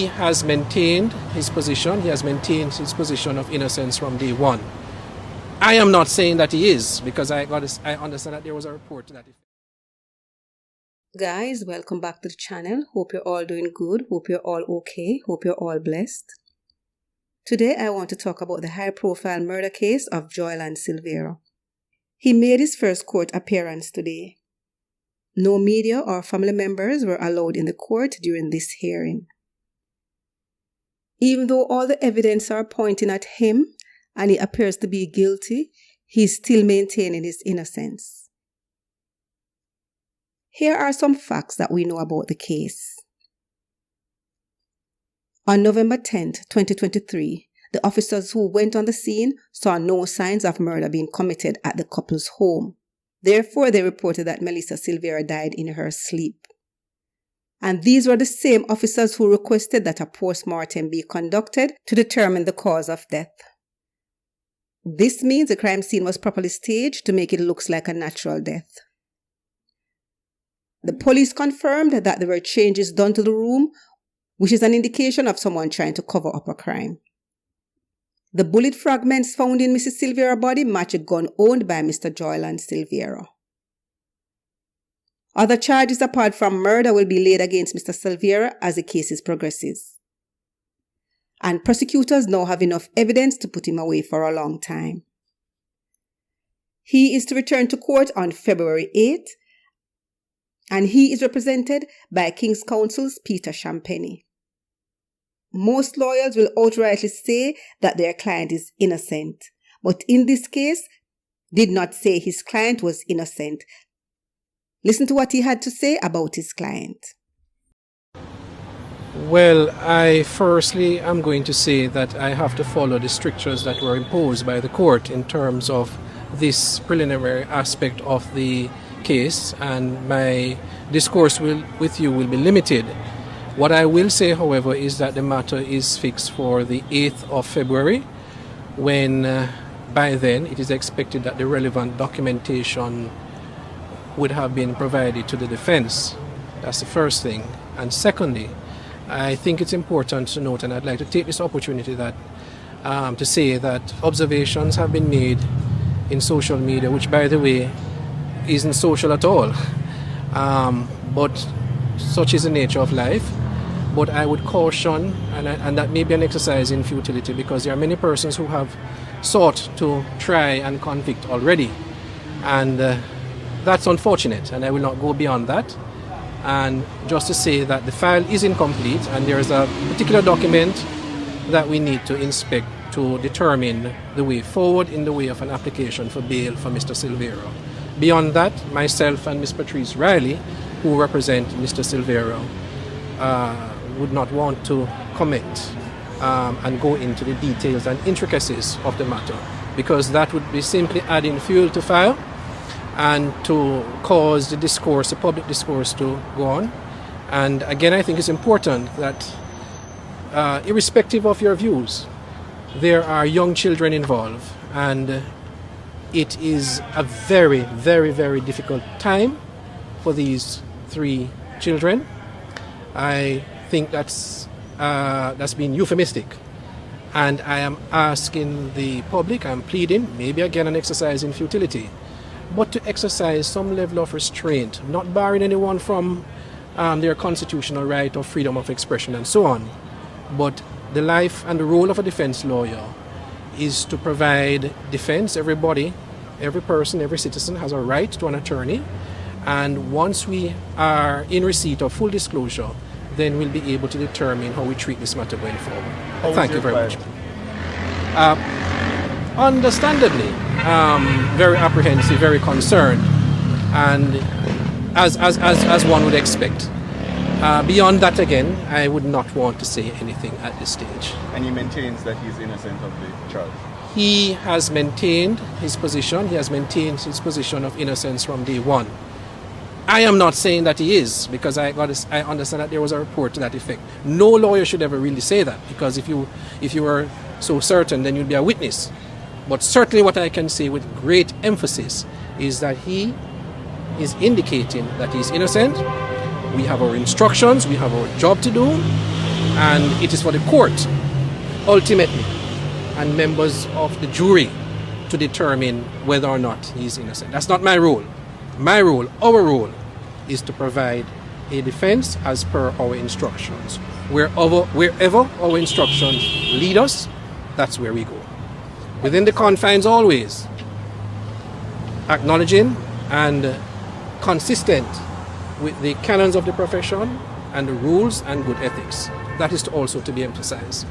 He has maintained his position. He has maintained his position of innocence from day one. I am not saying that he is, because I understand that there was a report to that effect. Guys, welcome back to the channel. Hope you're all doing good. Hope you're all okay. Hope you're all blessed. Today I want to talk about the high-profile murder case of Joylan Silvera'S. He made his first court appearance today. No media or family members were allowed in the court during this hearing. Even though all the evidence are pointing at him and he appears to be guilty, he's still maintaining his innocence. Here are some facts that we know about the case. On November 10, 2023, the officers who went on the scene saw no signs of murder being committed at the couple's home. Therefore, they reported that Melissa Silvera'S died in her sleep. And these were the same officers who requested that a post-mortem be conducted to determine the cause of death. This means the crime scene was properly staged to make it look like a natural death. The police confirmed that there were changes done to the room, which is an indication of someone trying to cover up a crime. The bullet fragments found in Mrs. Silvera'S' body match a gun owned by Mr. Joylan Silvera'S. Other charges apart from murder will be laid against Mr. Silvera'S as the case progresses. And prosecutors now have enough evidence to put him away for a long time. He is to return to court on February 8th, and he is represented by King's Counsel's Peter Champagne. Most lawyers will outrightly say that their client is innocent, but in this case, did not say his client was innocent. Listen to what he had to say about his client. Well, I firstly am going to say that I have to follow the strictures that were imposed by the court in terms of this preliminary aspect of the case, and my discourse with you will be limited. What I will say, however, is that the matter is fixed for the 8th of February, when by then it is expected that the relevant documentation would have been provided to the defense. That's the first thing. And secondly, I think it's important to note, and I'd like to take this opportunity to say that observations have been made in social media, which, by the way, isn't social at all. But such is the nature of life. But I would caution, and that may be an exercise in futility, because there are many persons who have sought to try and convict already. And that's unfortunate, and I will not go beyond that. And just to say that the file is incomplete, and there is a particular document that we need to inspect to determine the way forward in the way of an application for bail for Mr. Silvera'S. Beyond that, myself and Ms. Patrice Riley, who represent Mr. Silvera'S, would not want to comment and go into the details and intricacies of the matter, because that would be simply adding fuel to fire and to cause the public discourse to go on. And again, I think it's important that irrespective of your views, there are young children involved, and it is a very, very, very difficult time for these 3 children. I think that's being euphemistic, and I am asking the public, I'm pleading, maybe again an exercise in futility, but to exercise some level of restraint, not barring anyone from their constitutional right of freedom of expression and so on. But the life and the role of a defense lawyer is to provide defense. Everybody, every person, every citizen has a right to an attorney. And once we are in receipt of full disclosure, then we'll be able to determine how we treat this matter going forward. Thank you very much. Understandably, very apprehensive, very concerned, and as one would expect. Beyond that, again, I would not want to say anything at this stage. And he maintains that he's innocent of the charge? He has maintained his position. He has maintained his position of innocence from day one. I am not saying that he is, because I understand that there was a report to that effect. No lawyer should ever really say that, because if you were so certain, then you'd be a witness. But certainly what I can say with great emphasis is that he is indicating that he's innocent. We have our instructions, we have our job to do, And it is for the court, ultimately, and members of the jury to determine whether or not he is innocent. That's not my role. My role, our role, is to provide a defense as per our instructions. Wherever our instructions lead us, that's where we go. Within the confines always, acknowledging and consistent with the canons of the profession and the rules and good ethics. That is also to be emphasized.